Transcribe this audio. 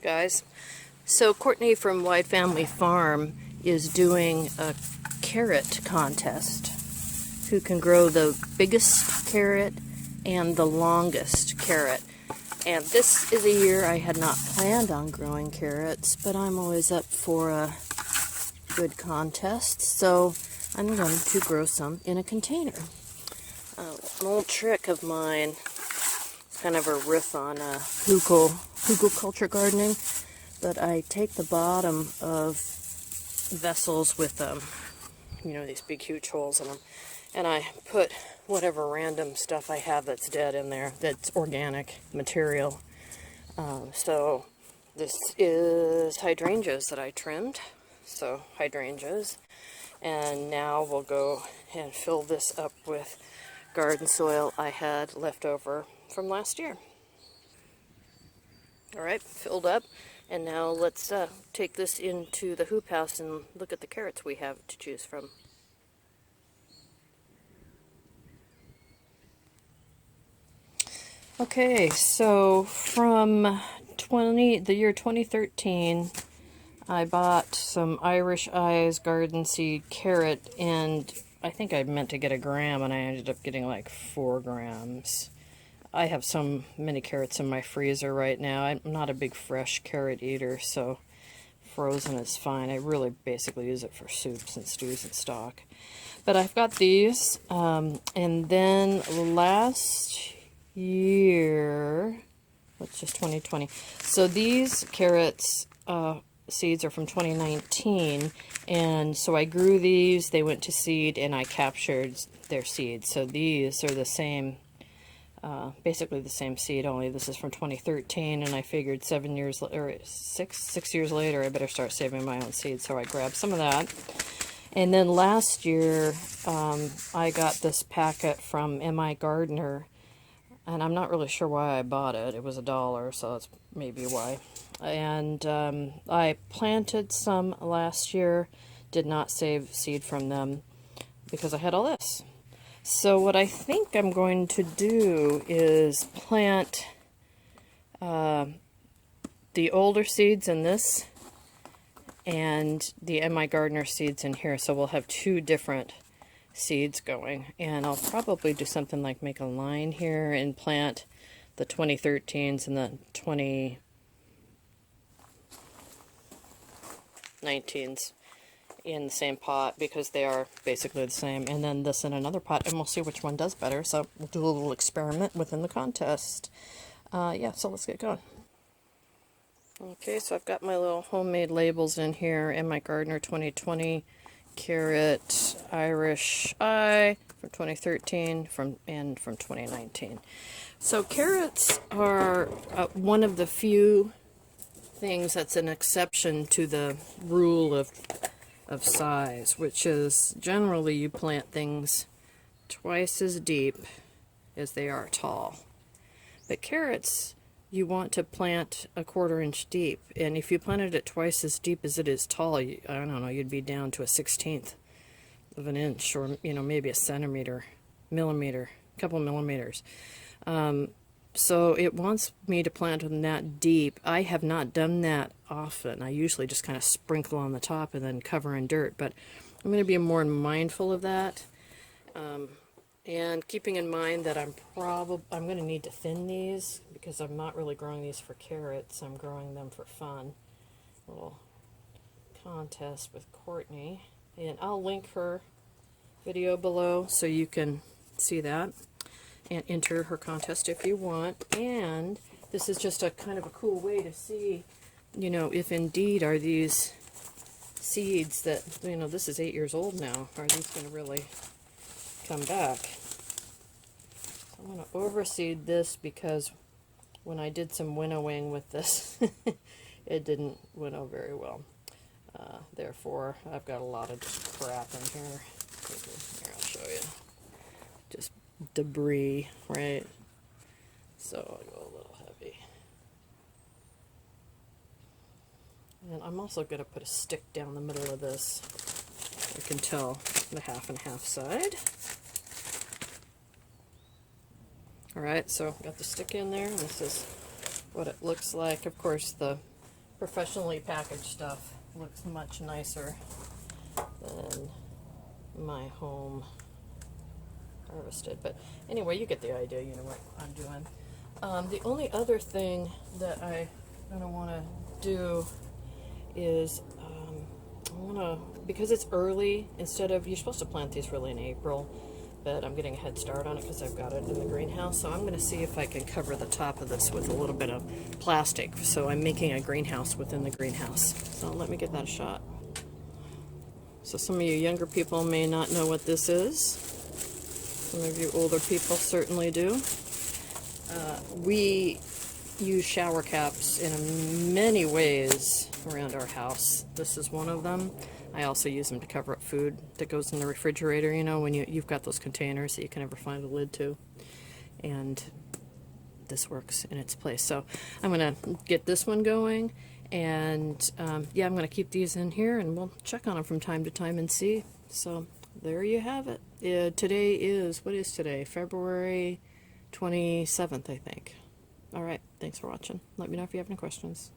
Guys, so Courtney from Whyde Family Farm is doing a carrot contest. Who can grow the biggest carrot and the longest carrot. And this is a year I had not planned on growing carrots, but I'm always up for a good contest, so I'm going to grow some in a container. An old trick of mine, kind of a riff on hugel culture gardening, but I take the bottom of vessels with these big huge holes in them, and I put whatever random stuff I have that's dead in there, that's organic material. So this is hydrangeas that I trimmed, so hydrangeas, and now we'll go and fill this up with garden soil I had left over from last year. Alright, filled up, and now let's take this into the hoop house and look at the carrots we have to choose from. Okay, so from the year 2013, I bought some Irish Eyes garden seed carrot, and I think I meant to get a gram, and I ended up getting like 4 grams. I have so many carrots in my freezer right now. I'm not a big fresh carrot eater, so frozen is fine. I really basically use it for soups and stews and stock. But I've got these, and then last year, what's just 2020? So these carrots seeds are from 2019, and so I grew these, they went to seed, and I captured their seeds. So these are the same, basically the same seed, only this is from 2013, and I figured 6 years later I better start saving my own seeds, so I grabbed some of that. And then last year I got this packet from M.I. Gardener, and I'm not really sure why I bought it. It was $1, so that's maybe why. And I planted some last year, did not save seed from them because I had all this. So what I think I'm going to do is plant the older seeds in this and the M.I. Gardener seeds in here. So we'll have 2 different seeds going, and I'll probably do something like make a line here and plant the 2013s and the 2019s in the same pot, because they are basically the same, and then this in another pot, and we'll see which one does better. So we'll do a little experiment within the contest. Yeah, so let's get going. Okay, so I've got my little homemade labels in here. M.I. Gardener 2020 carrot, Irish Eye from 2013, and from 2019. So carrots are one of the few things that's an exception to the rule of size, which is generally you plant things twice as deep as they are tall. But carrots, you want to plant a 1/4 inch deep, and if you planted it twice as deep as it is tall, I don't know, you'd be down to a 1/16 of an inch, or maybe a centimeter, millimeter, a couple millimeters. So it wants me to plant them that deep. I have not done that often. I usually just kind of sprinkle on the top and then cover in dirt, but I'm going to be more mindful of that. And keeping in mind that I'm going to need to thin these, because I'm not really growing these for carrots. I'm growing them for fun. A little contest with Courtney, and I'll link her video below so you can see that and enter her contest if you want. And this is just a kind of a cool way to see, if indeed are these seeds that, this is 8 years old now, are these going to really come back? So I'm going to overseed this, because when I did some winnowing with this, it didn't winnow very well. Therefore, I've got a lot of just crap in here. Here, I'll show you. Just debris, right? So I'll go a little heavy. And I'm also going to put a stick down the middle of this. You can tell the half and half side. Alright, so got the stick in there, and this is what it looks like. Of course, the professionally packaged stuff looks much nicer than my home harvested. But anyway, you get the idea. You know what I'm doing. The only other thing that I kind of want to do is I want to, because it's early, instead of, you're supposed to plant these really in April, but I'm getting a head start on it because I've got it in the greenhouse. So I'm going to see if I can cover the top of this with a little bit of plastic. So I'm making a greenhouse within the greenhouse. So let me give that a shot. So some of you younger people may not know what this is. Some of you older people certainly do. We use shower caps in many ways around our house. This is one of them. I also use them to cover up food that goes in the refrigerator, you know, when you've got those containers that you can never find a lid to. And this works in its place. So I'm going to get this one going, and yeah, I'm going to keep these in here, and we'll check on them from time to time and see. So there you have it. Today is, what is today? February 27th, I think. All right, thanks for watching. Let me know if you have any questions.